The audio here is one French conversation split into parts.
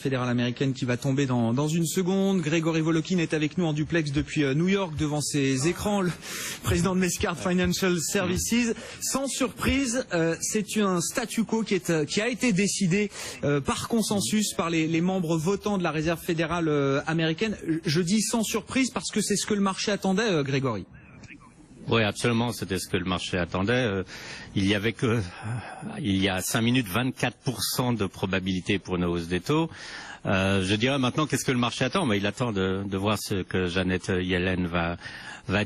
fédérale américaine qui va tomber dans une seconde. Grégory Volokin est avec nous en duplex depuis New York devant ses écrans, le président de Mescard Financial Services. Sans surprise, c'est un statu quo qui a été décidé par consensus par les membres votants de la Réserve fédérale américaine. Je dis sans surprise parce que c'est ce que le marché attendait, Grégory. Oui, absolument, c'était ce que le marché attendait. Il y a 5 minutes 24% de probabilité pour une hausse des taux. Je dirais maintenant, qu'est-ce que le marché attend? Il attend de voir ce que Janet Yellen va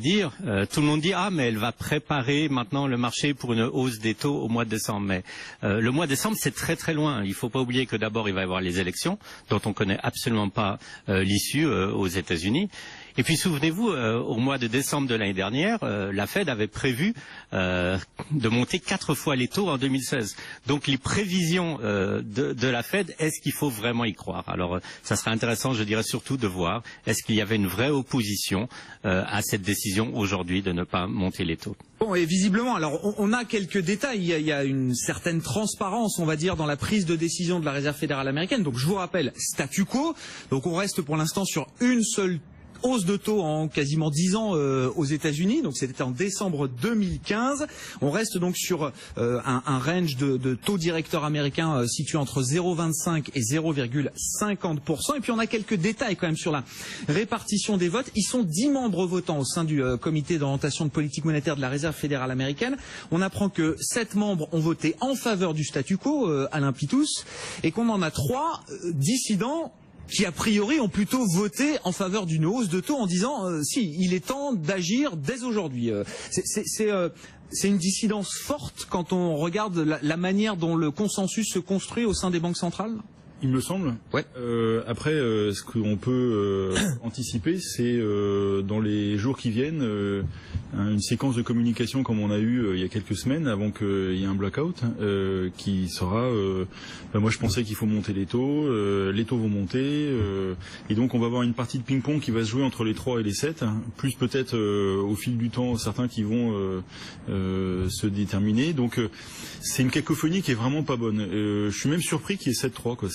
dire. Tout le monde dit mais elle va préparer maintenant le marché pour une hausse des taux au mois de décembre. Mais le mois de décembre, c'est très très loin. Il ne faut pas oublier que d'abord il va y avoir les élections dont on ne connaît absolument pas l'issue aux États-Unis. Et puis souvenez-vous, au mois de décembre de l'année dernière, la Fed avait prévu de monter 4 fois les taux en 2016. Donc les prévisions de la Fed, est-ce qu'il faut vraiment y croire? Alors ça serait intéressant, je dirais surtout, de voir est-ce qu'il y avait une vraie opposition à cette décision aujourd'hui de ne pas monter les taux. Bon, et visiblement, alors on a quelques détails, il y a une certaine transparence, on va dire, dans la prise de décision de la Réserve fédérale américaine. Donc je vous rappelle, statu quo, donc on reste pour l'instant sur une seule hausse de taux en quasiment 10 ans aux États-Unis, donc c'était en décembre 2015. On reste donc sur un range de taux directeurs américains situé entre 0,25 et 0,50%. Et puis on a quelques détails quand même sur la répartition des votes. Ils sont 10 membres votants au sein du comité d'orientation de politique monétaire de la Réserve fédérale américaine. On apprend que 7 membres ont voté en faveur du statu quo, Alain Pitous, et qu'on en a 3 dissidents qui a priori ont plutôt voté en faveur d'une hausse de taux en disant si, il est temps d'agir dès aujourd'hui. C'est une dissidence forte quand on regarde la manière dont le consensus se construit au sein des banques centrales. Il me semble. Ouais. Après, ce qu'on peut anticiper, c'est dans les jours qui viennent, une séquence de communication comme on a eu il y a quelques semaines avant qu'il y ait un blackout, qui sera. Moi, je pensais qu'il faut monter les taux vont monter, et donc on va avoir une partie de ping-pong qui va se jouer entre les 3 et les 7, plus peut-être au fil du temps certains qui vont se déterminer. Donc c'est une cacophonie qui est vraiment pas bonne. Je suis même surpris qu'il y ait 7-3, quoi.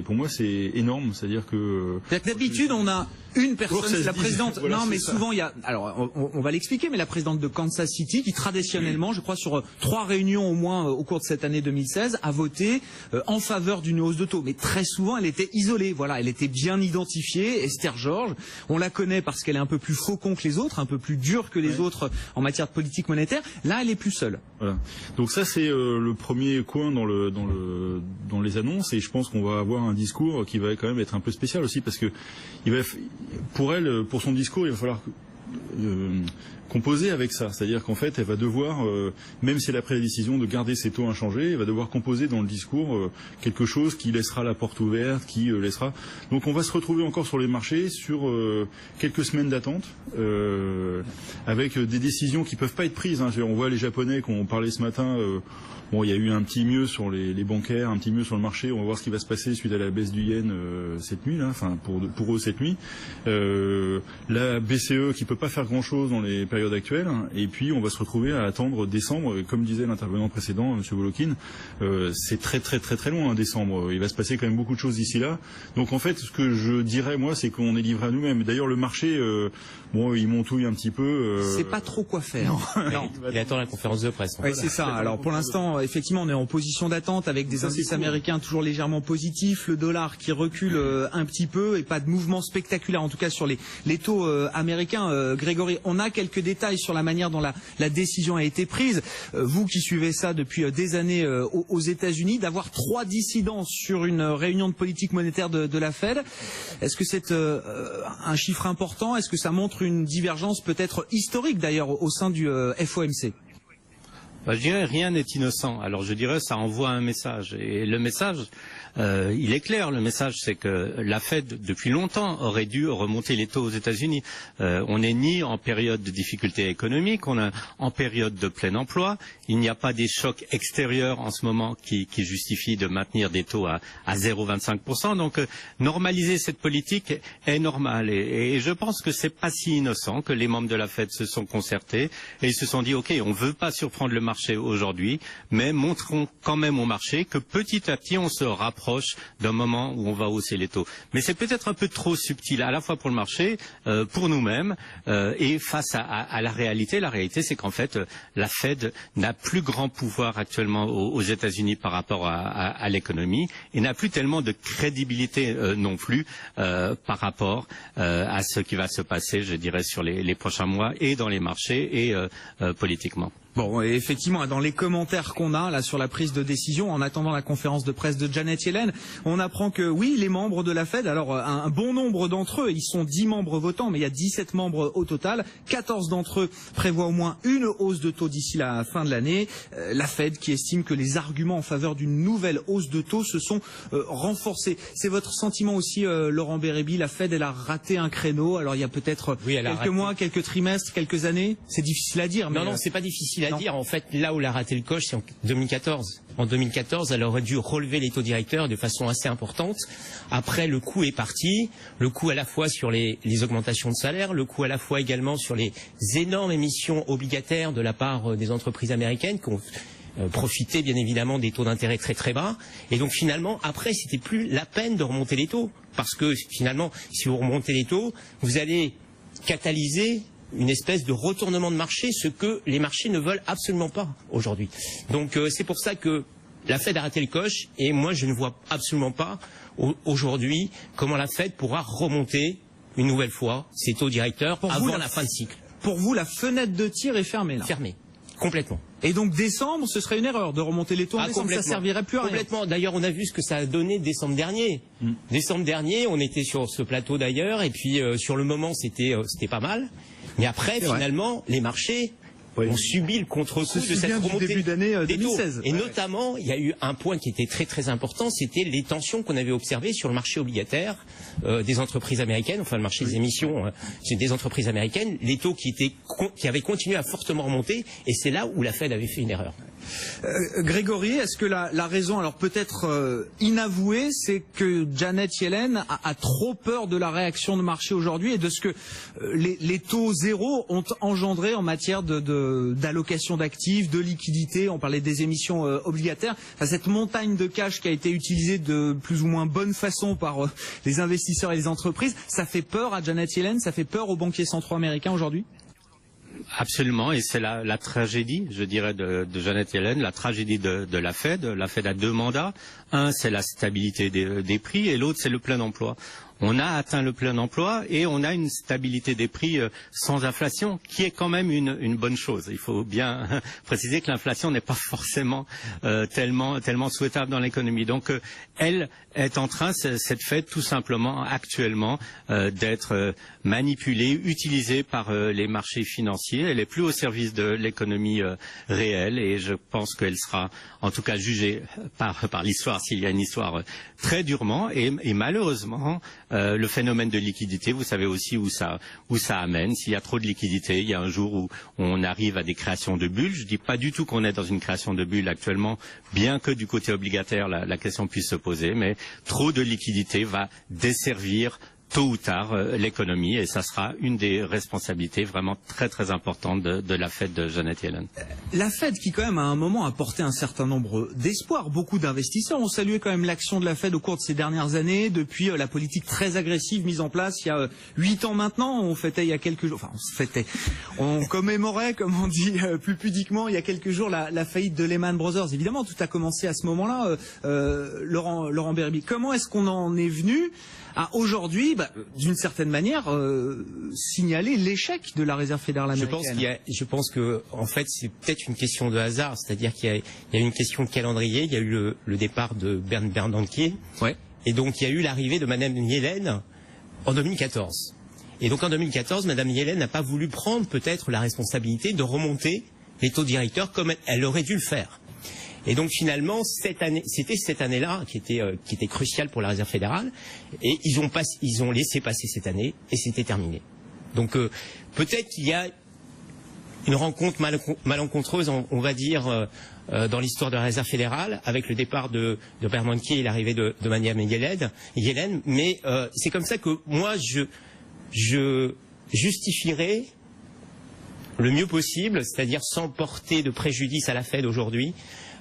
Pour moi, c'est énorme. C'est-à-dire que d'habitude, on a une personne, c'est la présidente. Voilà, non, mais ça. souvent il y a. Alors, on va l'expliquer, mais la présidente de Kansas City, qui traditionnellement, je crois, sur 3 réunions au moins au cours de cette année 2016, a voté en faveur d'une hausse de taux. Mais très souvent, elle était isolée. Voilà, elle était bien identifiée. Esther Georges, on la connaît parce qu'elle est un peu plus faucon que les autres, un peu plus dure que les autres en matière de politique monétaire. Là, elle est plus seule. Voilà. Donc ça, c'est le premier coin dans les annonces, et je pense qu'on va avoir un discours qui va quand même être un peu spécial aussi, parce que pour son discours, il va falloir composer avec ça. C'est-à-dire qu'en fait, elle va devoir, même si elle a pris la décision de garder ses taux inchangés, elle va devoir composer dans le discours quelque chose qui laissera la porte ouverte, qui laissera. Donc on va se retrouver encore sur les marchés sur quelques semaines d'attente, avec des décisions qui peuvent pas être prises. On voit les Japonais qu'on parlait ce matin. Bon, il y a eu un petit mieux sur les bancaires, un petit mieux sur le marché. On va voir ce qui va se passer suite à la baisse du yen cette nuit, là. Enfin, pour eux cette nuit. La BCE qui peut pas faire grand-chose dans les périodes actuelles. Et puis, on va se retrouver à attendre décembre. Et comme disait l'intervenant précédent, M. Volokin, c'est très très très très loin, décembre. Il va se passer quand même beaucoup de choses d'ici là. Donc, en fait, ce que je dirais, moi, c'est qu'on est livré à nous-mêmes. D'ailleurs, le marché, il montouille un petit peu. C'est pas trop quoi faire. Non, il attend la conférence de presse. Oui, c'est ça. Alors, pour l'instant, effectivement, on est en position d'attente avec des indices américains toujours légèrement positifs, le dollar qui recule un petit peu et pas de mouvement spectaculaire, en tout cas sur les taux américains. Grégory, on a quelques détails sur la manière dont la décision a été prise. Vous qui suivez ça depuis des années aux États-Unis, d'avoir 3 dissidents sur une réunion de politique monétaire de la Fed, est-ce que c'est un chiffre important? Est-ce que ça montre une divergence peut-être historique d'ailleurs au sein du FOMC? Je dirais rien n'est innocent. Alors je dirais ça envoie un message. Et le message, il est clair. Le message, c'est que la Fed, depuis longtemps, aurait dû remonter les taux aux États-Unis. On n'est ni en période de difficulté économique, on est en période de plein emploi. Il n'y a pas des chocs extérieurs en ce moment qui justifient de maintenir des taux à 0,25%. Donc normaliser cette politique est normal. Et je pense que c'est pas si innocent que les membres de la Fed se sont concertés et ils se sont dit, OK, on veut pas surprendre le marché marché aujourd'hui, mais montrons quand même au marché que petit à petit on se rapproche d'un moment où on va hausser les taux. Mais c'est peut-être un peu trop subtil, à la fois pour le marché, pour nous-mêmes, et face à la réalité. La réalité, c'est qu'en fait, la Fed n'a plus grand pouvoir actuellement aux États-Unis par rapport à l'économie, et n'a plus tellement de crédibilité non plus par rapport à ce qui va se passer, je dirais, sur les prochains mois, et dans les marchés, et politiquement. Bon, et effectivement, dans les commentaires qu'on a là sur la prise de décision, en attendant la conférence de presse de Janet Yellen, on apprend que oui, les membres de la Fed, alors un bon nombre d'entre eux, ils sont 10 membres votants, mais il y a 17 membres au total, 14 d'entre eux prévoient au moins une hausse de taux d'ici la fin de l'année. La Fed qui estime que les arguments en faveur d'une nouvelle hausse de taux se sont renforcés. C'est votre sentiment aussi, Laurent Bérébi, la Fed, elle a raté un créneau, alors il y a peut-être quelques mois, quelques trimestres, quelques années, c'est difficile à dire. Non, c'est pas difficile à dire. En fait, là où elle a raté le coche, c'est en 2014. En 2014, elle aurait dû relever les taux directeurs de façon assez importante. Après, le coup est parti. Le coup à la fois sur les augmentations de salaire, le coup à la fois également sur les énormes émissions obligataires de la part des entreprises américaines qui ont profité bien évidemment des taux d'intérêt très très bas. Et donc finalement, après, c'était plus la peine de remonter les taux. Parce que finalement, si vous remontez les taux, vous allez catalyser une espèce de retournement de marché, ce que les marchés ne veulent absolument pas aujourd'hui. Donc c'est pour ça que la Fed a raté le coche, et moi je ne vois absolument pas aujourd'hui comment la Fed pourra remonter une nouvelle fois ses taux directeurs avant la fin de cycle. Pour vous, la fenêtre de tir est fermée là. Fermée, complètement. Et donc décembre, ce serait une erreur de remonter les taux en décembre, ça servirait plus à rien. Complètement. D'ailleurs, on a vu ce que ça a donné décembre dernier. Décembre dernier, on était sur ce plateau d'ailleurs, et puis sur le moment, c'était pas mal. Mais après, finalement, les marchés ont subi le contre-coup de cette remontée début d'année 2016. Et notamment, il y a eu un point qui était très très important, c'était les tensions qu'on avait observées sur le marché obligataire des entreprises américaines, enfin le marché des émissions des entreprises américaines, les taux qui avaient continué à fortement remonter, et c'est là où la Fed avait fait une erreur. Grégory, est-ce que la raison, alors peut-être inavouée, c'est que Janet Yellen a trop peur de la réaction de marché aujourd'hui et de ce que les taux zéro ont engendré en matière d'allocation d'actifs, de liquidités, on parlait des émissions obligataires, enfin, cette montagne de cash qui a été utilisée de plus ou moins bonne façon par les investisseurs et les entreprises, ça fait peur à Janet Yellen, ça fait peur aux banquiers centraux américains aujourd'hui ? Absolument, et c'est la tragédie, je dirais, de Janet Yellen, la tragédie de la Fed. La Fed a deux mandats. Un, c'est la stabilité des prix, et l'autre, c'est le plein emploi. On a atteint le plein emploi et on a une stabilité des prix sans inflation, qui est quand même une bonne chose. Il faut bien préciser que l'inflation n'est pas forcément tellement souhaitable dans l'économie. Donc elle est en train, cette Fed, tout simplement, actuellement, d'être manipulée, utilisée par les marchés financiers. Elle est plus au service de l'économie réelle, et je pense qu'elle sera, en tout cas, jugée par l'histoire, s'il y a une histoire, très durement. Et malheureusement, le phénomène de liquidité, vous savez aussi où ça amène. S'il y a trop de liquidité, il y a un jour où on arrive à des créations de bulles. Je dis pas du tout qu'on est dans une création de bulles actuellement, bien que du côté obligataire la question puisse se poser, mais trop de liquidité va desservir tôt ou tard l'économie, et ça sera une des responsabilités vraiment très très importantes de la Fed de Janet Yellen. La Fed qui quand même à un moment a porté un certain nombre d'espoirs. Beaucoup d'investisseurs ont salué quand même l'action de la Fed au cours de ces dernières années, depuis la politique très agressive mise en place il y a 8 ans maintenant. On fêtait il y a quelques jours, on commémorait, comme on dit plus pudiquement, il y a quelques jours la faillite de Lehman Brothers. Évidemment, tout a commencé à ce moment-là. Laurent Bérébi, comment est-ce qu'on en est venu à aujourd'hui, d'une certaine manière, signaler l'échec de la Réserve fédérale américaine? Je pense que, en fait, c'est peut-être une question de hasard, c'est-à-dire qu'il y a une question de calendrier. Il y a eu le départ de Bernanke, et donc il y a eu l'arrivée de Madame Yellen en 2014. Et donc en 2014, Madame Yellen n'a pas voulu prendre peut-être la responsabilité de remonter les taux directeurs comme elle aurait dû le faire. Et donc finalement, c'était cette année-là qui était cruciale pour la Réserve fédérale, et ils ont laissé passer cette année, et c'était terminé. Donc peut-être qu'il y a une rencontre malencontreuse, on va dire, dans l'histoire de la Réserve fédérale, avec le départ de Bernanke et l'arrivée de Madame Yellen, mais c'est comme ça que moi je justifierais le mieux possible, c'est-à-dire sans porter de préjudice à la Fed aujourd'hui,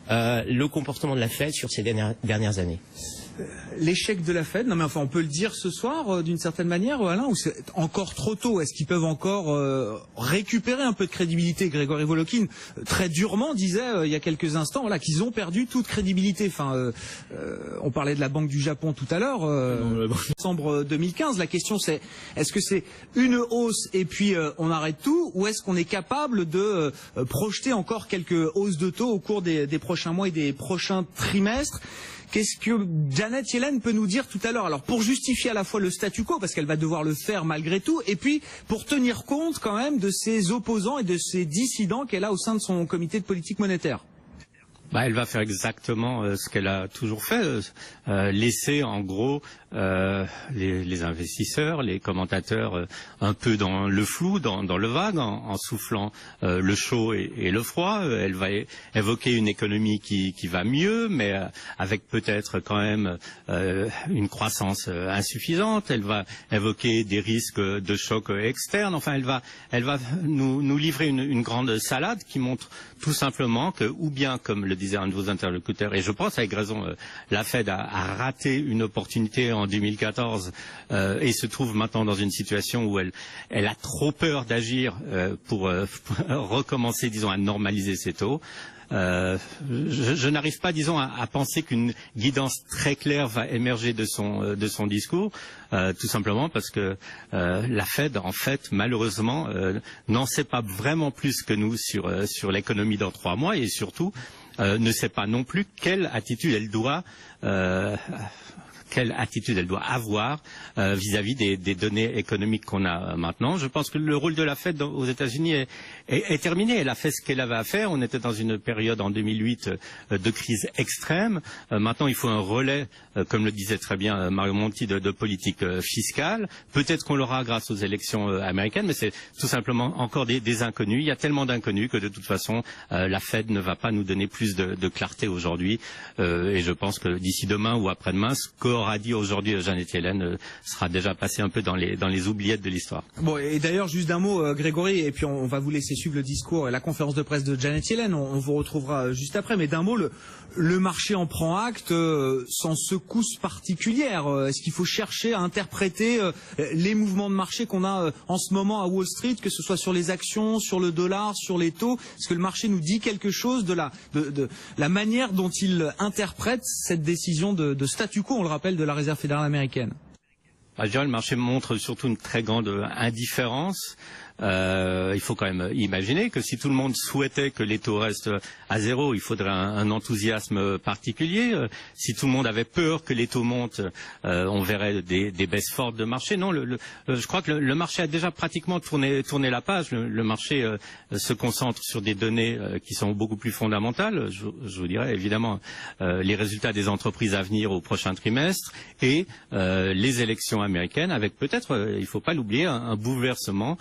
le comportement de la Fed sur ces dernières années. L'échec de la Fed, non mais enfin on peut le dire ce soir d'une certaine manière, Alain, ou c'est encore trop tôt? Est-ce qu'ils peuvent encore récupérer un peu de crédibilité? Grégory Volokhin très durement disait il y a quelques instants qu'ils ont perdu toute crédibilité. Enfin, on parlait de la Banque du Japon tout à l'heure, décembre 2015. La question c'est, est-ce que c'est une hausse et puis on arrête tout, ou est-ce qu'on est capable de projeter encore quelques hausses de taux au cours des prochains mois et des prochains trimestres? Qu'est-ce que Janet Yellen peut nous dire tout à l'heure? Alors pour justifier à la fois le statu quo, parce qu'elle va devoir le faire malgré tout, et puis pour tenir compte quand même de ses opposants et de ses dissidents qu'elle a au sein de son comité de politique monétaire. Elle va faire exactement ce qu'elle a toujours fait, laisser en gros les investisseurs, les commentateurs un peu dans le flou, dans le vague, en soufflant le chaud et le froid. Elle va évoquer une économie qui va mieux, mais avec peut-être quand même une croissance insuffisante. Elle va évoquer des risques de choc externe. Enfin, elle va nous livrer une grande salade qui montre tout simplement que, ou bien, comme le disait un de vos interlocuteurs, et je pense avec raison, la Fed a raté une opportunité en 2014 et se trouve maintenant dans une situation où elle a trop peur d'agir pour recommencer, disons, à normaliser ses taux. Je n'arrive pas, disons, à penser qu'une guidance très claire va émerger de son discours, tout simplement parce que la Fed, en fait, malheureusement, n'en sait pas vraiment plus que nous sur l'économie dans 3 mois et surtout ne sait pas non plus quelle attitude elle doit avoir vis-à-vis des données économiques qu'on a maintenant. Je pense que le rôle de la Fed aux États-Unis est terminé. Elle a fait ce qu'elle avait à faire. On était dans une période en 2008 de crise extrême. Maintenant, il faut un relais, comme le disait très bien Mario Monti, de politique fiscale. Peut-être qu'on l'aura grâce aux élections américaines, mais c'est tout simplement encore des inconnus. Il y a tellement d'inconnus que de toute façon, la Fed ne va pas nous donner plus de clarté aujourd'hui. Et je pense que d'ici demain ou après-demain, ce qu'aura dit aujourd'hui Janet Yellen sera déjà passé un peu dans les oubliettes de l'histoire. Bon, et d'ailleurs, juste d'un mot, Grégory, et puis on va vous laisser suivre le discours et la conférence de presse de Janet Yellen, on vous retrouvera juste après, mais d'un mot, le marché en prend acte sans secousse particulière. Est-ce qu'il faut chercher à interpréter les mouvements de marché qu'on a en ce moment à Wall Street, que ce soit sur les actions, sur le dollar, sur les taux? Est-ce que le marché nous dit quelque chose de la manière dont il interprète cette décision de statu quo, on le rappelle, de la Réserve fédérale américaine? Je dirais le marché montre surtout une très grande indifférence. Il faut quand même imaginer que si tout le monde souhaitait que les taux restent à zéro, il faudrait un enthousiasme particulier. Si tout le monde avait peur que les taux montent, on verrait des baisses fortes de marché. Non, je crois que le marché a déjà pratiquement tourné la page. Le marché se concentre sur des données qui sont beaucoup plus fondamentales. Je vous dirais évidemment les résultats des entreprises à venir au prochain trimestre et les élections américaines avec peut-être, il ne faut pas l'oublier, un bouleversement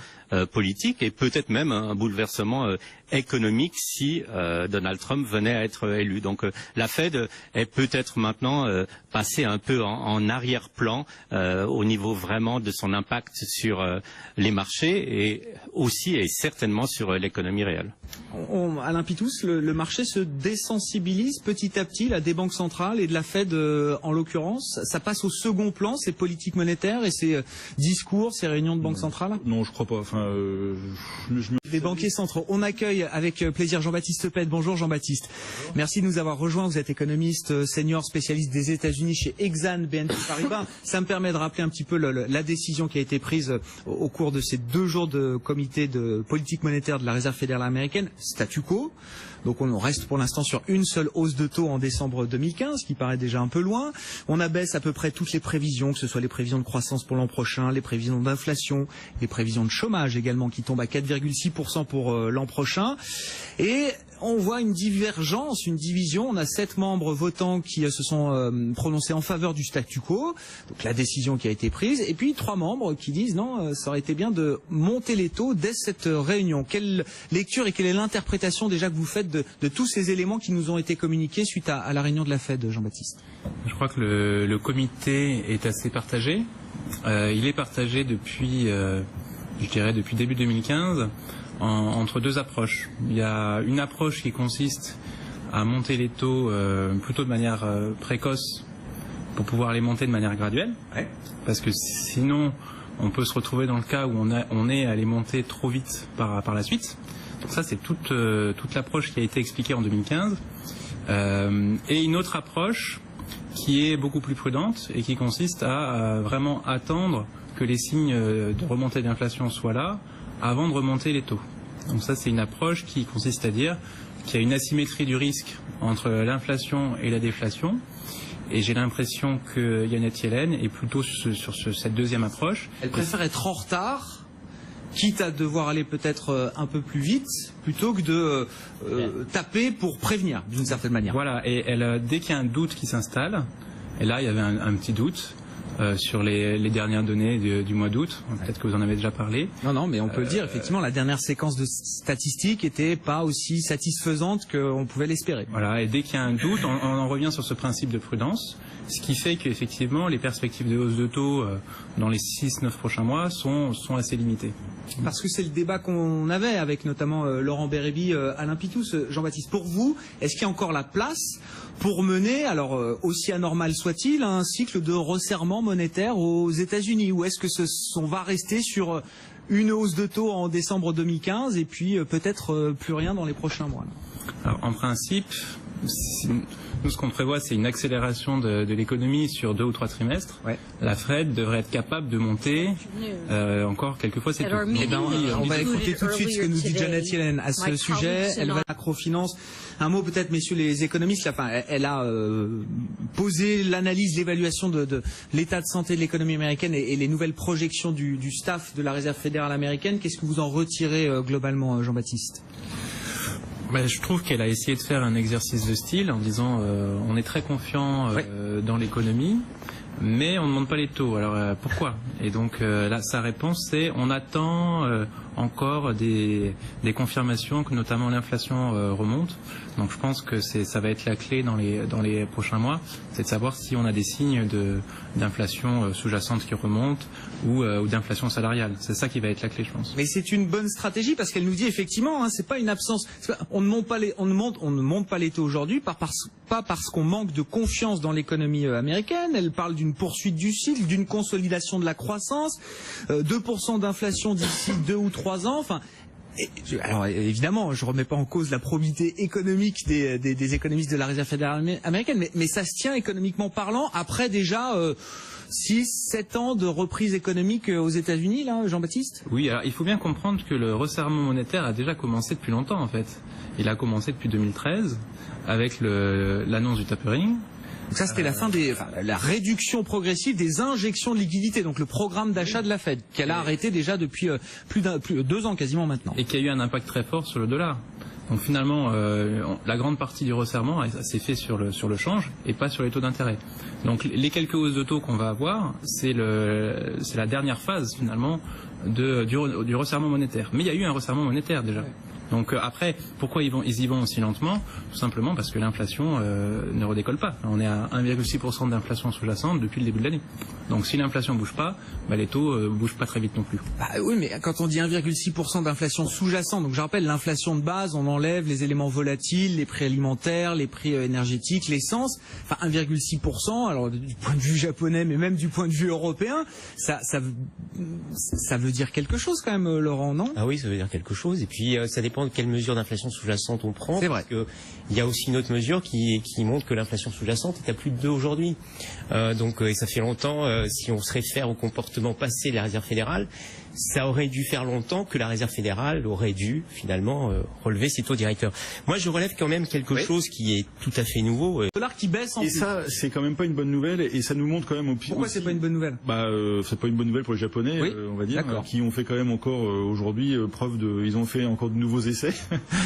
politique et peut-être même un bouleversement économique si Donald Trump venait à être élu. Donc la Fed est peut-être maintenant passée un peu en arrière-plan au niveau vraiment de son impact sur les marchés et aussi et certainement sur l'économie réelle. Alain Pitous, le marché se désensibilise petit à petit, des banques centrales et de la Fed en l'occurrence. Ça passe au second plan, ces politiques monétaires et ces discours, ces réunions de banques centrales? Non, je crois pas. Enfin, Les banquiers centraux. On accueille avec plaisir Jean-Baptiste Pett. Bonjour Jean-Baptiste. Merci de nous avoir rejoints. Vous êtes économiste senior spécialiste des États-Unis chez Exane BNP Paribas. Ça me permet de rappeler un petit peu la décision qui a été prise au cours de ces 2 jours de comité de politique monétaire de la Réserve fédérale américaine, statu quo. Donc on reste pour l'instant sur une seule hausse de taux en décembre 2015, qui paraît déjà un peu loin. On abaisse à peu près toutes les prévisions, que ce soit les prévisions de croissance pour l'an prochain, les prévisions d'inflation, les prévisions de chômage également, qui tombent à 4,6% pour l'an prochain. Et on voit une divergence, une division. On a 7 membres votants qui se sont prononcés en faveur du statu quo, donc la décision qui a été prise, et puis 3 membres qui disent non, ça aurait été bien de monter les taux dès cette réunion. Quelle lecture et quelle est l'interprétation déjà que vous faites de tous ces éléments qui nous ont été communiqués suite à la réunion de la Fed, Jean-Baptiste? Je crois que le comité est assez partagé. Il est partagé depuis, je dirais, depuis début 2015. entre deux approches. Il y a une approche qui consiste à monter les taux plutôt de manière précoce pour pouvoir les monter de manière graduelle. Ouais. Parce que sinon, on peut se retrouver dans le cas où on est à les monter trop vite par la suite. Donc ça, c'est toute l'approche qui a été expliquée en 2015. Et une autre approche qui est beaucoup plus prudente et qui consiste à vraiment attendre que les signes de remontée d'inflation soient là avant de remonter les taux. Donc ça, c'est une approche qui consiste à dire qu'il y a une asymétrie du risque entre l'inflation et la déflation. Et j'ai l'impression que Janet Yellen est plutôt sur cette deuxième approche. Elle préfère être en retard, quitte à devoir aller peut-être un peu plus vite, plutôt que de taper pour prévenir, d'une certaine manière. Voilà, et dès qu'il y a un doute qui s'installe, et là il y avait un petit doute sur les dernières données du mois d'août, peut-être que vous en avez déjà parlé. Non, mais on peut le dire, effectivement, la dernière séquence de statistiques était pas aussi satisfaisante qu'on pouvait l'espérer. Voilà, et dès qu'il y a un doute, on en revient sur ce principe de prudence, ce qui fait qu'effectivement les perspectives de hausse de taux dans les 6-9 prochains mois sont assez limitées. Parce que c'est le débat qu'on avait avec notamment Laurent Bérébi, Alain Pitous. Jean-Baptiste, pour vous, est-ce qu'il y a encore la place pour mener, alors aussi anormal soit-il, un cycle de resserrement monétaire aux États-Unis, ou est-ce que on va rester sur une hausse de taux en décembre 2015 et puis peut-être plus rien dans les prochains mois? Alors en principe, nous ce qu'on prévoit, c'est une accélération de l'économie sur 2 ou 3 trimestres. Ouais. La Fed devrait être capable de monter encore quelquefois ses taux. On va écouter tout de suite ce que nous dit Janet Yellen à ce sujet. Elle va macrofinance. Un mot peut-être, messieurs les économistes. Enfin, elle a posé l'analyse, l'évaluation de l'état de santé de l'économie américaine et les nouvelles projections du staff de la Réserve fédérale américaine. Qu'est-ce que vous en retirez globalement, Jean-Baptiste? Je trouve qu'elle a essayé de faire un exercice de style en disant on est très confiant dans l'économie, mais on ne monte pas les taux. Alors pourquoi? Et donc là, sa réponse c'est on attend encore des confirmations que notamment l'inflation remonte. Donc je pense que ça va être la clé dans les prochains mois, c'est de savoir si on a des signes d'inflation sous-jacente qui remontent ou d'inflation salariale. C'est ça qui va être la clé, je pense. Mais c'est une bonne stratégie parce qu'elle nous dit effectivement, c'est pas une absence. On ne monte pas les taux aujourd'hui, pas parce qu'on manque de confiance dans l'économie américaine. Elle parle d'une poursuite du cycle, d'une consolidation de la croissance, 2% d'inflation d'ici 2 ou 3 ans. Enfin. Alors évidemment, je remets pas en cause la probité économique des économistes de la Réserve fédérale américaine, mais ça se tient économiquement parlant après déjà 6-7 ans de reprise économique aux États-Unis, là, Jean-Baptiste? Oui, alors il faut bien comprendre que le resserrement monétaire a déjà commencé depuis longtemps en fait. Il a commencé depuis 2013 avec l'annonce du tapering. Donc ça, c'était la fin la réduction progressive des injections de liquidités, donc le programme d'achat de la Fed, qu'elle a arrêté déjà depuis plus de 2 ans quasiment maintenant. Et qui a eu un impact très fort sur le dollar. Donc finalement, la grande partie du resserrement s'est fait sur le change et pas sur les taux d'intérêt. Donc les quelques hausses de taux qu'on va avoir, c'est la dernière phase finalement du resserrement monétaire. Mais il y a eu un resserrement monétaire déjà. Donc après, pourquoi ils y vont aussi lentement? Tout simplement parce que l'inflation ne redécolle pas. On est à 1,6% d'inflation sous-jacente depuis le début de l'année. Donc si l'inflation bouge pas, les taux bougent pas très vite non plus. Oui, mais quand on dit 1,6% d'inflation sous-jacente, donc je rappelle l'inflation de base, on enlève les éléments volatiles, les prix alimentaires, les prix énergétiques, l'essence. Enfin 1,6%. Alors du point de vue japonais, mais même du point de vue européen, ça veut dire quelque chose quand même, Laurent, non? Ah oui, ça veut dire quelque chose. Et puis ça dépend de quelle mesure d'inflation sous-jacente on prend. C'est vrai. Parce que il y a aussi une autre mesure qui montre que l'inflation sous-jacente est à plus de 2 aujourd'hui. Donc et ça fait longtemps, si on se réfère au comportement passé de la Réserve fédérale, ça aurait dû faire longtemps que la Réserve fédérale aurait dû finalement relever ses taux directeurs. Moi, je relève quand même quelque chose qui est tout à fait nouveau. Le dollar qui baisse en plus. Et ça, c'est quand même pas une bonne nouvelle, et ça nous montre quand même au pire. Pourquoi c'est pas une bonne nouvelle? C'est pas une bonne nouvelle pour les Japonais, Oui, on va dire, d'accord. qui ont fait quand même encore aujourd'hui preuve ils ont fait encore de nouveaux essais.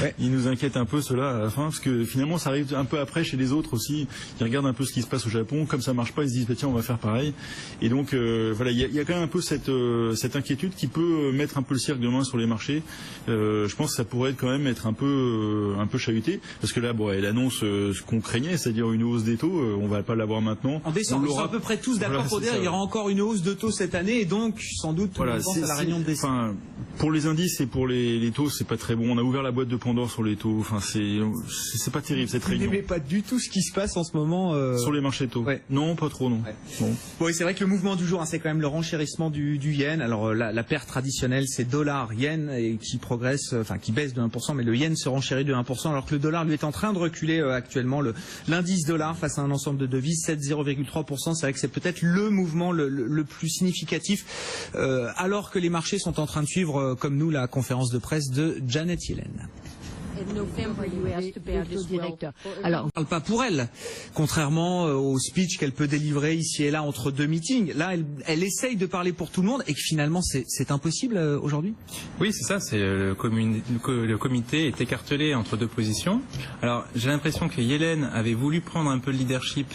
Ouais. Ils nous inquiètent un peu cela à la fin, parce que finalement ça arrive un peu après chez les autres aussi. Ils regardent un peu ce qui se passe au Japon, comme ça marche pas, ils se disent bah, tiens on va faire pareil. Et donc voilà, il y a quand même un peu cette inquiétude qui peut mettre un peu le cirque de main sur les marchés. Je pense que ça pourrait quand même être un peu chahuté, parce que là bon, elle annonce ce qu'on craignait, c'est-à-dire une hausse des taux. On va pas l'avoir maintenant. En décembre, ils sont à peu près tous d'accord pour dire qu'il y aura encore une hausse de taux cette année, et donc sans doute on pense à la réunion de décembre. Enfin, pour les indices et pour les taux, c'est pas très bon. On a ouvert la boîte de Pandore sur les taux. Enfin, c'est pas terrible cette réunion. Vous n'aimez pas du tout ce qui se passe en ce moment sur les marchés de taux. Ouais. Non, pas trop, non. Ouais. Bon. Oui, c'est vrai que le mouvement du jour, c'est quand même le renchérissement du yen. Alors la paire traditionnelle, c'est dollar-yen, et qui progresse, enfin qui baisse de 1%, mais le yen se renchérit de 1%, alors que le dollar lui est en train de reculer actuellement. L'indice dollar face à un ensemble de devises, 0,3%. C'est vrai que c'est peut-être le mouvement le plus significatif, alors que les marchés sont en train de suivre, comme nous, la conférence de presse de Janet Yellen. Alors, on ne parle pas pour elle, contrairement au speech qu'elle peut délivrer ici et là entre deux meetings. Là, elle essaye de parler pour tout le monde, et que finalement, c'est impossible aujourd'hui. Oui, c'est ça. C'est le comité est écartelé entre deux positions. Alors, j'ai l'impression que Yellen avait voulu prendre un peu le leadership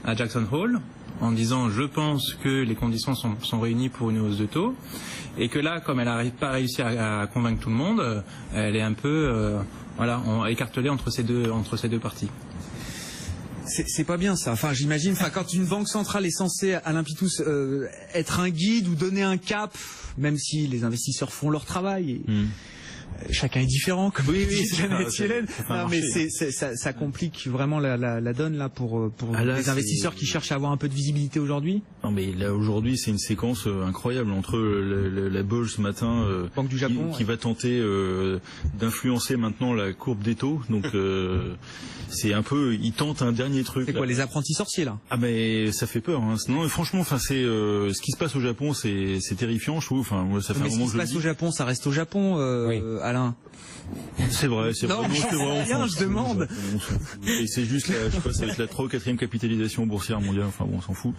à Jackson Hole, en disant je pense que les conditions sont réunies pour une hausse de taux, et que là, comme elle n'arrive pas à réussir à convaincre tout le monde, elle est un peu écartelée entre ces deux parties. C'est pas bien ça. Enfin, j'imagine. Enfin, quand une banque centrale est censée, Alain Pitous, être un guide ou donner un cap, même si les investisseurs font leur travail. Chacun est différent, comme oui, Janet Yellen. Non, mais ça complique vraiment la donne là pour les investisseurs qui cherchent à avoir un peu de visibilité aujourd'hui. Non, mais là aujourd'hui, c'est une séquence incroyable entre la Bull ce matin, Banque du Japon, qui va tenter d'influencer maintenant la courbe des taux. Donc c'est un peu, ils tentent un dernier truc. C'est quoi, les apprentis sorciers là? Ah mais ça fait peur. Hein. Non, franchement, enfin c'est ce qui se passe au Japon, c'est terrifiant, je trouve. Enfin, moi, ça fait un moment que je le dis. Ce qui se passe au Japon, ça reste au Japon, oui. Alain. C'est vrai, c'est vrai. Non, je demande. Et c'est juste, je sais pas, ça va être la 3e ou 4e capitalisation boursière mondiale. Enfin bon, on s'en fout.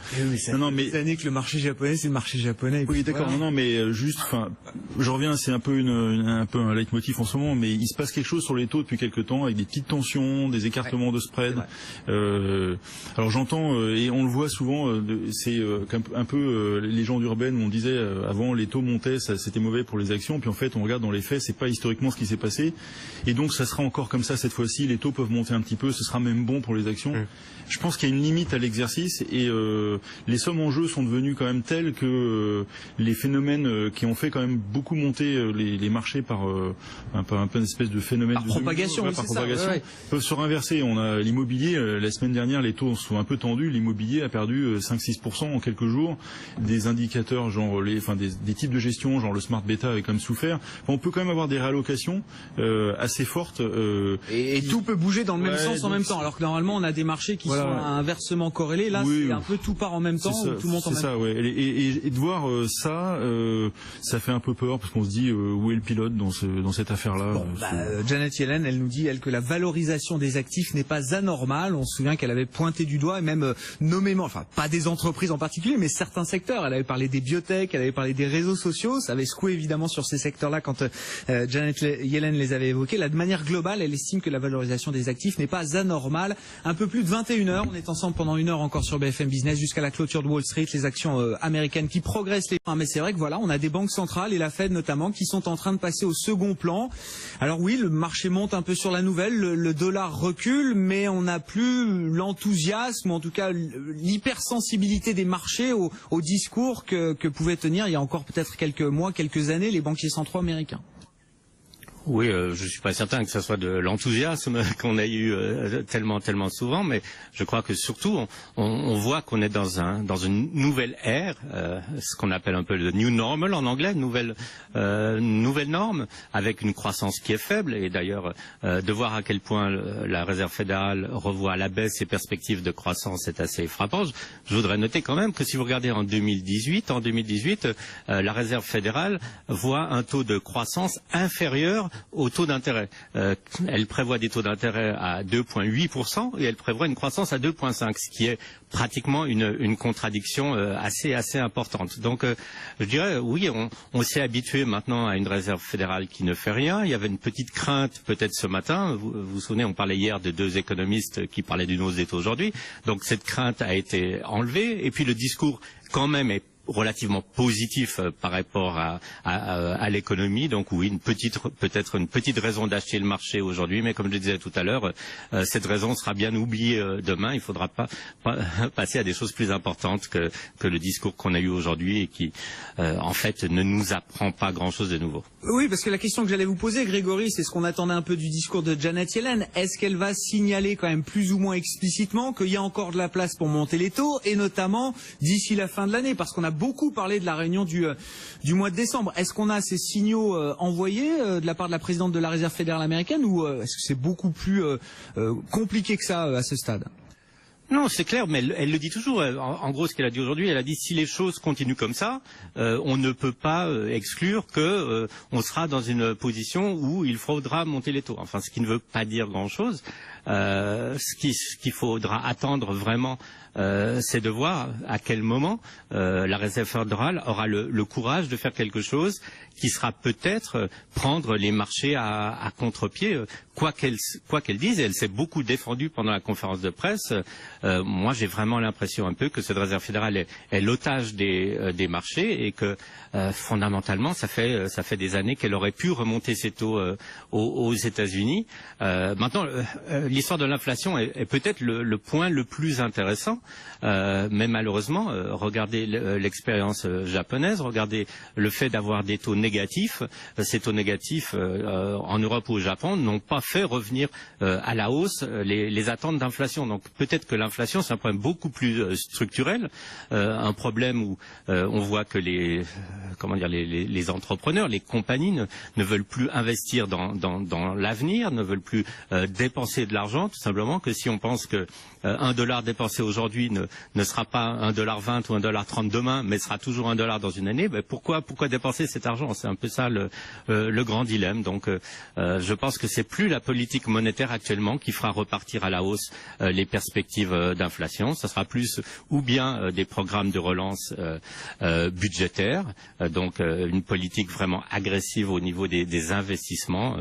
Non, mais cette année que le marché japonais, c'est le marché japonais. Oui, d'accord. Voilà. Non, mais juste, enfin, je reviens. C'est un peu un leitmotiv en ce moment, mais il se passe quelque chose sur les taux depuis quelque temps, avec des petites tensions, des écartements de spread. Alors j'entends et on le voit souvent. C'est un peu les gens d'Urbaine où on disait avant les taux montaient, c'était mauvais pour les actions. Puis en fait, on regarde dans les faits, c'est pas historiquement ce qui s'est passé. Et donc ça sera encore comme ça cette fois-ci, les taux peuvent monter un petit peu, ce sera même bon pour les actions. Je pense qu'il y a une limite à l'exercice, et les sommes en jeu sont devenues quand même telles que les phénomènes qui ont fait quand même beaucoup monter les marchés par un peu une espèce de phénomène par propagation, peuvent se renverser. On a l'immobilier, la semaine dernière les taux sont un peu tendus, l'immobilier a perdu 5-6% en quelques jours, des indicateurs genre des types de gestion genre le smart beta avait quand même souffert. Enfin, on peut quand même avoir des réallocations assez fortes. Et tout peut bouger dans le même sens en même temps. Alors que normalement, on a des marchés qui sont inversement corrélés. Là, c'est un peu tout part en même temps, ou tout monte en même temps. C'est ça, ouais. Et de voir ça fait un peu peur, parce qu'on se dit où est le pilote dans cette affaire-là. Bon, Janet Yellen, elle nous dit, elle, que la valorisation des actifs n'est pas anormale. On se souvient qu'elle avait pointé du doigt, et même nommément, enfin pas des entreprises en particulier, mais certains secteurs. Elle avait parlé des biotech, elle avait parlé des réseaux sociaux. Ça avait secoué évidemment sur ces secteurs-là quand Janet Yellen les avait évoqués. Là, de manière globale, elle estime que la valorisation des actifs n'est pas anormale. Un peu plus de 21h, on est ensemble pendant une heure encore sur BFM Business jusqu'à la clôture de Wall Street, les actions américaines qui progressent. Mais c'est vrai que voilà, on a des banques centrales et la Fed notamment qui sont en train de passer au second plan. Alors oui, le marché monte un peu sur la nouvelle, le dollar recule, mais on n'a plus l'enthousiasme, ou en tout cas l'hypersensibilité des marchés au discours que pouvaient tenir il y a encore peut-être quelques mois, quelques années les banquiers centraux américains. Oui, je suis pas certain que ce soit de l'enthousiasme qu'on a eu tellement souvent, mais je crois que surtout on voit qu'on est dans une nouvelle ère, ce qu'on appelle un peu le new normal en anglais, nouvelle norme, avec une croissance qui est faible. Et d'ailleurs, de voir à quel point la Réserve fédérale revoit à la baisse ses perspectives de croissance est assez frappant. Je voudrais noter quand même que si vous regardez en 2018, la Réserve fédérale voit un taux de croissance inférieur au taux d'intérêt. Elle prévoit des taux d'intérêt à 2,8% et elle prévoit une croissance à 2,5%, ce qui est pratiquement une contradiction assez importante. Donc je dirais oui, on s'est habitué maintenant à une réserve fédérale qui ne fait rien. Il y avait une petite crainte peut-être ce matin. Vous vous souvenez, on parlait hier de 2 économistes qui parlaient d'une hausse des taux aujourd'hui. Donc cette crainte a été enlevée et puis le discours quand même est relativement positif par rapport à l'économie. Donc oui, peut-être une petite raison d'acheter le marché aujourd'hui, mais comme je le disais tout à l'heure, cette raison sera bien oubliée demain. Il faudra pas passer à des choses plus importantes que le discours qu'on a eu aujourd'hui et qui, en fait, ne nous apprend pas grand-chose de nouveau. Oui, parce que la question que j'allais vous poser, Grégory, c'est ce qu'on attendait un peu du discours de Janet Yellen. Est-ce qu'elle va signaler quand même plus ou moins explicitement qu'il y a encore de la place pour monter les taux, et notamment d'ici la fin de l'année, parce qu'on a beaucoup parlé de la réunion du mois de décembre. Est-ce qu'on a ces signaux envoyés de la part de la présidente de la Réserve fédérale américaine, ou est-ce que c'est beaucoup plus compliqué que ça à ce stade? Non, c'est clair, mais elle le dit toujours. En gros, ce qu'elle a dit aujourd'hui, elle a dit si les choses continuent comme ça, on ne peut pas exclure que on sera dans une position où il faudra monter les taux. Enfin, ce qui ne veut pas dire grand-chose. Ce qu'il faudra attendre vraiment, c'est de voir à quel moment la Réserve fédérale aura le courage de faire quelque chose qui sera peut-être prendre les marchés à contre-pied, quoi qu'elle dise. Et elle s'est beaucoup défendue pendant la conférence de presse. Moi, j'ai vraiment l'impression un peu que cette Réserve fédérale est l'otage des marchés et que fondamentalement, ça fait des années qu'elle aurait pu remonter ses taux aux États-Unis. Maintenant, l'histoire de l'inflation est peut-être le point le plus intéressant, mais malheureusement, regardez l'expérience japonaise, regardez le fait d'avoir des taux négatifs. Ces taux négatifs en Europe ou au Japon n'ont pas fait revenir à la hausse les attentes d'inflation. Donc peut-être que l'inflation, c'est un problème beaucoup plus structurel, un problème où on voit que les entrepreneurs, les compagnies ne veulent plus investir dans l'avenir, ne veulent plus dépenser de l'argent, tout simplement que si on pense que $1 dépensé aujourd'hui ne sera pas $1,20 ou $1,30 demain, mais sera toujours $1 dans une année, ben pourquoi dépenser cet argent? C'est un peu ça le grand dilemme. Donc je pense que c'est plus la politique monétaire actuellement qui fera repartir à la hausse les perspectives d'inflation. Ça sera plus ou bien des programmes de relance budgétaires, donc une politique vraiment agressive au niveau des investissements,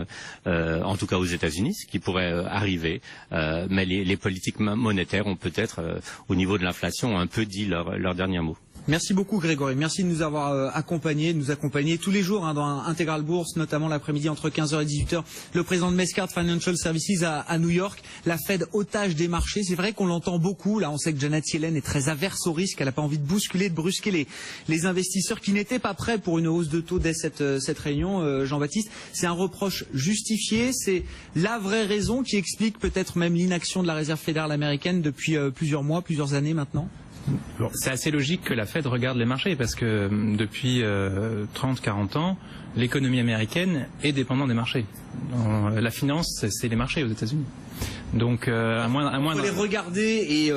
en tout cas aux États-Unis, ce qui pourrait arriver. Mais les politiques monétaires ont peut-être, au niveau de l'inflation, un peu dit leur dernier mot. Merci beaucoup Grégory, merci de nous avoir accompagnés, de nous accompagner tous les jours dans Intégral Bourse, notamment l'après-midi entre 15h et 18h. Le président de Mescard Financial Services à New York, la Fed otage des marchés. C'est vrai qu'on l'entend beaucoup, là on sait que Janet Yellen est très averse au risque, elle n'a pas envie de brusquer les investisseurs qui n'étaient pas prêts pour une hausse de taux dès cette réunion. Jean-Baptiste, c'est un reproche justifié, c'est la vraie raison qui explique peut-être même l'inaction de la Réserve fédérale américaine depuis plusieurs mois, plusieurs années maintenant? Bon, c'est assez logique que la Fed regarde les marchés parce que depuis 30-40 ans, l'économie américaine est dépendante des marchés. La finance, c'est les marchés aux États-Unis. Donc, à moins faut les regarder et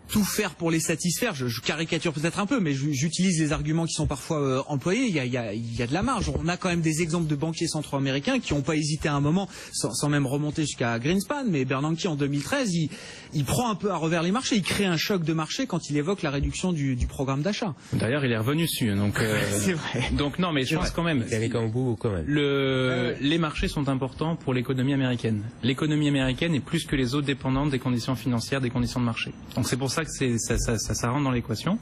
tout faire pour les satisfaire. Je caricature peut-être un peu, mais j'utilise les arguments qui sont parfois employés. Il y a de la marge. On a quand même des exemples de banquiers centraux américains qui n'ont pas hésité à un moment, sans même remonter jusqu'à Greenspan, mais Bernanke en 2013, il prend un peu à revers les marchés. Il crée un choc de marché quand il évoque la réduction du programme d'achat. D'ailleurs, il est revenu dessus. Donc, c'est vrai. Donc non, mais je pense quand même. Les marchés sont importants pour l'économie américaine. L'économie américaine est plus que les autres dépendante des conditions financières, des conditions de marché. Donc c'est pour ça que ça rentre dans l'équation.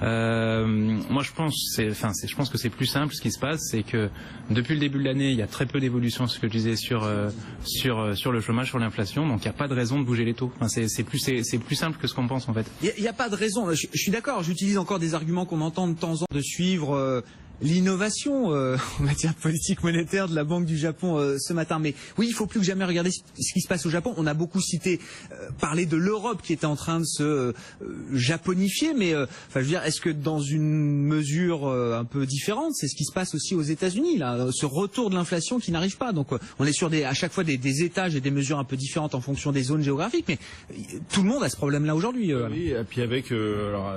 Moi je pense que c'est plus simple. Ce qui se passe, c'est que depuis le début de l'année, il y a très peu d'évolution, ce que je disais sur le chômage, sur l'inflation. Donc il n'y a pas de raison de bouger les taux. Enfin, c'est plus simple que ce qu'on pense en fait. Il n'y a pas de raison. Je suis d'accord. J'utilise encore des arguments qu'on entend de temps en temps de suivre. L'innovation en matière de politique monétaire de la Banque du Japon ce matin. Mais oui, il faut plus que jamais regarder ce qui se passe au Japon. On a beaucoup parlé de l'Europe qui était en train de se japonifier, mais je veux dire, est-ce que dans une mesure un peu différente, c'est ce qui se passe aussi aux États-Unis, là, ce retour de l'inflation qui n'arrive pas. Donc on est sur à chaque fois des étages et des mesures un peu différentes en fonction des zones géographiques, mais tout le monde a ce problème-là aujourd'hui. Oui, et puis avec, alors,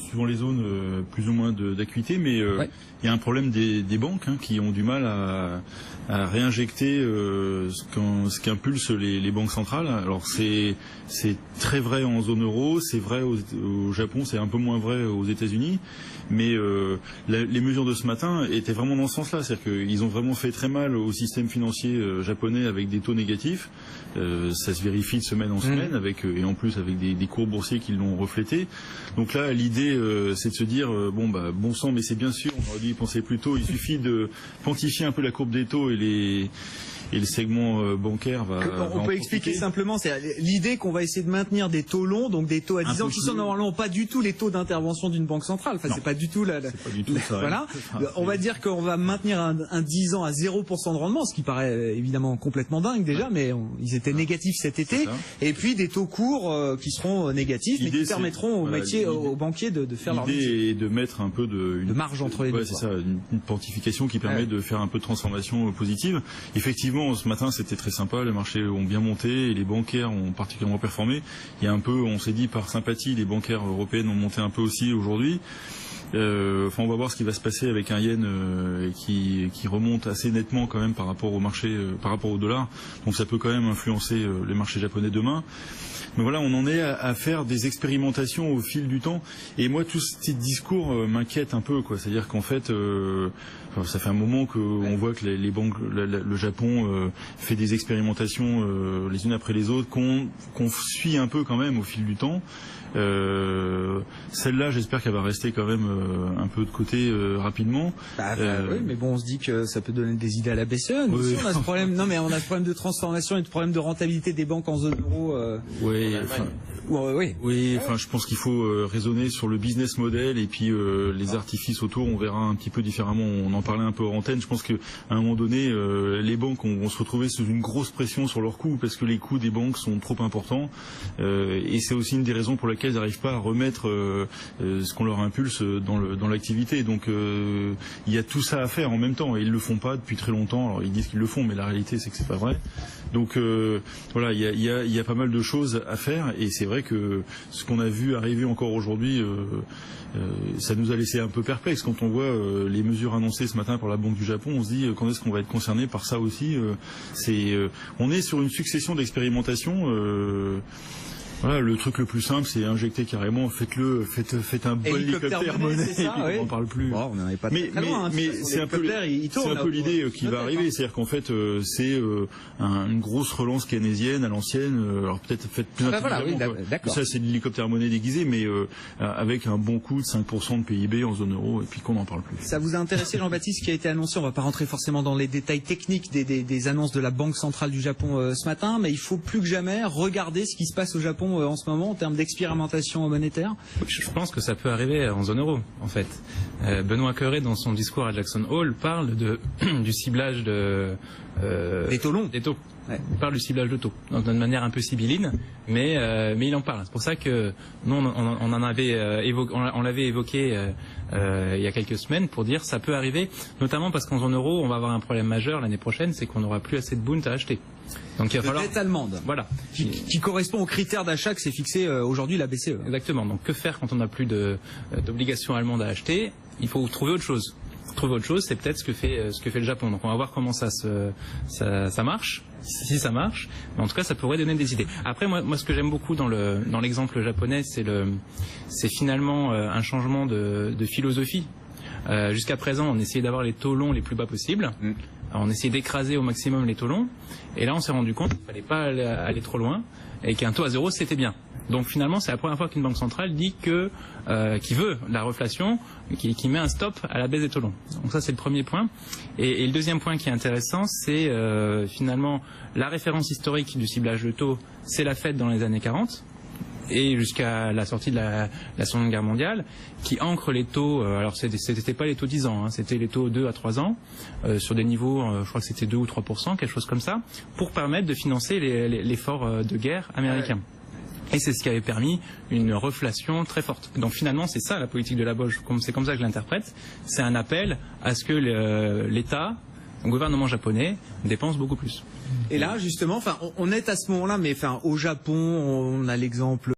suivant les zones, plus ou moins d'acuité, mais ouais. il y a un problème des banques qui ont du mal à réinjecter ce qu'impulsent les banques centrales. Alors c'est très vrai en zone euro, c'est vrai au Japon, c'est un peu moins vrai aux États-Unis, mais les mesures de ce matin étaient vraiment dans ce sens-là, c'est-à-dire qu'ils ont vraiment fait très mal au système financier japonais avec des taux négatifs. Ça se vérifie de semaine en semaine et en plus avec des cours boursiers qui l'ont reflété. Donc là, l'idée, c'est de se dire bon sang, mais c'est bien sûr, on aurait dû y penser plus tôt. Il suffit de quantifier un peu la courbe des taux et le segment bancaire va on peut expliquer simplement, c'est l'idée qu'on va essayer de maintenir des taux longs, donc des taux à 10 ans qui sont normalement pas du tout les taux d'intervention d'une banque centrale. Enfin, c'est pas du tout c'est pas du tout ça. Voilà. On va dire qu'on va maintenir un 10 ans à 0% de rendement, ce qui paraît évidemment complètement dingue déjà, mais ils étaient négatifs cet été. Et puis des taux courts qui seront négatifs, mais qui permettront aux banquiers de faire leur métier. L'idée est de mettre un peu de marge entre les deux. C'est ça, une quantification qui permet de faire un peu de transformation positive. Effectivement, ce matin, c'était très sympa. Les marchés ont bien monté et les bancaires ont particulièrement performé. Il y a un peu, on s'est dit par sympathie, les bancaires européennes ont monté un peu aussi aujourd'hui. On va voir ce qui va se passer avec un yen qui remonte assez nettement quand même par rapport au marché, par rapport au dollar. Donc ça peut quand même influencer les marchés japonais demain. Mais voilà, on en est à faire des expérimentations au fil du temps. Et moi, tout ce discours m'inquiète un peu, quoi. C'est-à-dire qu'en fait, ça fait un moment qu'on voit que les banques, le Japon fait des expérimentations les unes après les autres, qu'on suit un peu quand même au fil du temps. Celle-là, j'espère qu'elle va rester quand même un peu de côté rapidement. Oui, mais bon, on se dit que ça peut donner des idées à la BCE. Nous aussi, on a ce problème. Non, mais on a ce problème de transformation et de problème de rentabilité des banques en zone euro. Je pense qu'il faut raisonner sur le business model et puis les artifices autour. On verra un petit peu différemment. On en parlait un peu hors antenne. Je pense qu'à un moment donné, les banques vont se retrouver sous une grosse pression sur leurs coûts parce que les coûts des banques sont trop importants. Et c'est aussi une des raisons pour lesquelles ils n'arrivent pas à remettre ce qu'on leur impulse dans l'activité. Donc il y a tout ça à faire en même temps et ils le font pas depuis très longtemps. Alors ils disent qu'ils le font, mais la réalité c'est que c'est pas vrai. Donc voilà, il y a pas mal de choses à faire et c'est vrai que ce qu'on a vu arriver encore aujourd'hui, ça nous a laissé un peu perplexes quand on voit les mesures annoncées ce matin par la Banque du Japon. On se dit quand est-ce qu'on va être concerné par ça aussi. On est sur une succession d'expérimentations. Voilà, le truc le plus simple, c'est injecter carrément, faites un bon hélicoptère monnaie, et puis on n'en parle plus. Bon, on n'en est pas très loin, mais c'est un peu l'idée qui va arriver, c'est-à-dire qu'en fait, c'est une grosse relance keynésienne à l'ancienne, alors peut-être faite plus intelligemment. Ça, c'est de l'hélicoptère monnaie déguisé, mais avec un bon coût de 5% de PIB en zone euro, et puis qu'on n'en parle plus. Ça vous a intéressé, Jean-Baptiste, ce qui a été annoncé? On va pas rentrer forcément dans les détails techniques des annonces de la Banque centrale du Japon ce matin, mais il faut plus que jamais regarder ce qui se passe au Japon en ce moment en termes d'expérimentation monétaire. Je pense que ça peut arriver en zone euro, en fait. Benoît Cœuré, dans son discours à Jackson Hole, parle du ciblage des taux longs. Des taux. Ouais. Il parle du ciblage de taux, d'une manière un peu sibylline, mais il en parle. C'est pour ça que nous, on l'avait évoqué il y a quelques semaines pour dire ça peut arriver, notamment parce qu'en zone euro, on va avoir un problème majeur l'année prochaine, c'est qu'on n'aura plus assez de Bund à acheter. Donc il va falloir. Dette allemande. Voilà. Qui correspond aux critères d'achat que s'est fixé aujourd'hui la BCE. Exactement. Donc que faire quand on n'a plus d'obligations allemandes à acheter? Il faut trouver autre chose. Trouver autre chose, c'est peut-être ce que fait le Japon. Donc on va voir comment ça marche, si ça marche. Mais en tout cas, ça pourrait donner des idées. Après, moi ce que j'aime beaucoup dans l'exemple japonais, c'est finalement un changement de philosophie. Jusqu'à présent, on essayait d'avoir les taux longs les plus bas possibles. Alors, on essayait d'écraser au maximum les taux longs. Et là, on s'est rendu compte qu'il ne fallait pas aller trop loin et qu'un taux à zéro, c'était bien. Donc finalement, c'est la première fois qu'une banque centrale dit qui veut la reflation, qui met un stop à la baisse des taux longs. Donc ça, c'est le premier point. Et le deuxième point qui est intéressant, c'est finalement la référence historique du ciblage de taux, c'est la Fed dans les années 40 et jusqu'à la sortie de la Seconde Guerre mondiale, qui ancre les taux, alors c'était pas les taux 10 ans, c'était les taux 2 à 3 ans, sur des niveaux, je crois que c'était 2 ou 3%, quelque chose comme ça, pour permettre de financer l'effort de guerre américain. Et c'est ce qui avait permis une reflation très forte. Donc finalement, c'est ça la politique de la BOJ, c'est comme ça que je l'interprète. C'est un appel à ce que l'État, le gouvernement japonais, dépense beaucoup plus. Et là, justement, on est à ce moment-là, mais au Japon, on a l'exemple